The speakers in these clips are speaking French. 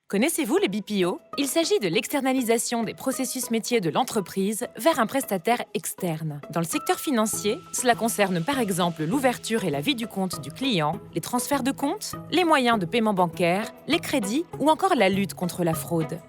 Connaissez-vous les BPO? Il s'agit de l'externalisation des processus métiers de l'entreprise vers un prestataire externe. Dans le secteur financier, cela concerne par exemple l'ouverture et la vie du compte du client, les transferts de comptes, les moyens de paiement bancaire, les crédits ou encore la lutte contre la fraude.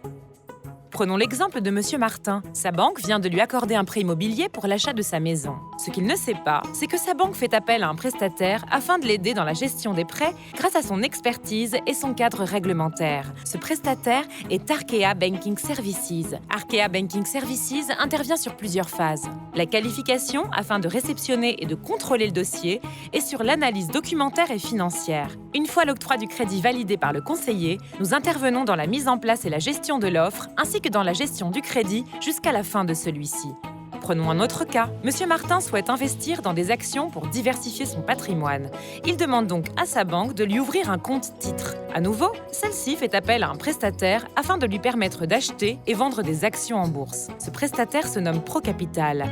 Prenons l'exemple de Monsieur Martin. Sa banque vient de lui accorder un prêt immobilier pour l'achat de sa maison. Ce qu'il ne sait pas, c'est que sa banque fait appel à un prestataire afin de l'aider dans la gestion des prêts grâce à son expertise et son cadre réglementaire. Ce prestataire est Arkea Banking Services. Arkea Banking Services intervient sur plusieurs phases. La qualification, afin de réceptionner et de contrôler le dossier, et sur l'analyse documentaire et financière. Une fois l'octroi du crédit validé par le conseiller, nous intervenons dans la mise en place et la gestion de l'offre, ainsi que dans la gestion du crédit jusqu'à la fin de celui-ci. Prenons un autre cas. Monsieur Martin souhaite investir dans des actions pour diversifier son patrimoine. Il demande donc à sa banque de lui ouvrir un compte titre. À nouveau, celle-ci fait appel à un prestataire afin de lui permettre d'acheter et vendre des actions en bourse. Ce prestataire se nomme Procapital.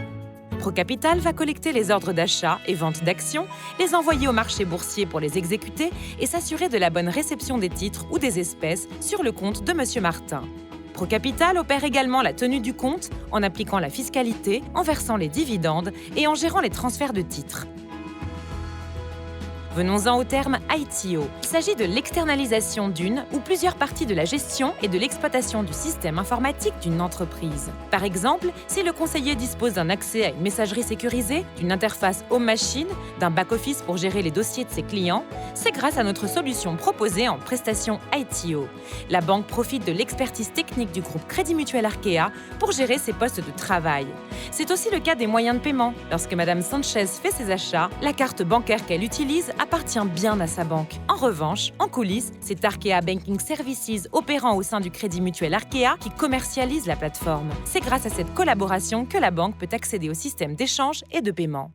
Procapital va collecter les ordres d'achat et vente d'actions, les envoyer au marché boursier pour les exécuter et s'assurer de la bonne réception des titres ou des espèces sur le compte de Monsieur Martin. Procapital opère également la tenue du compte en appliquant la fiscalité, en versant les dividendes et en gérant les transferts de titres. Venons-en au terme ITO. Il s'agit de l'externalisation d'une ou plusieurs parties de la gestion et de l'exploitation du système informatique d'une entreprise. Par exemple, si le conseiller dispose d'un accès à une messagerie sécurisée, d'une interface home machine, d'un back-office pour gérer les dossiers de ses clients, c'est grâce à notre solution proposée en prestation ITO. La banque profite de l'expertise technique du groupe Crédit Mutuel Arkea pour gérer ses postes de travail. C'est aussi le cas des moyens de paiement. Lorsque Madame Sanchez fait ses achats, la carte bancaire qu'elle utilise appartient bien à sa banque. En revanche, en coulisses, c'est Arkea Banking Services opérant au sein du Crédit Mutuel Arkea qui commercialise la plateforme. C'est grâce à cette collaboration que la banque peut accéder au système d'échange et de paiement.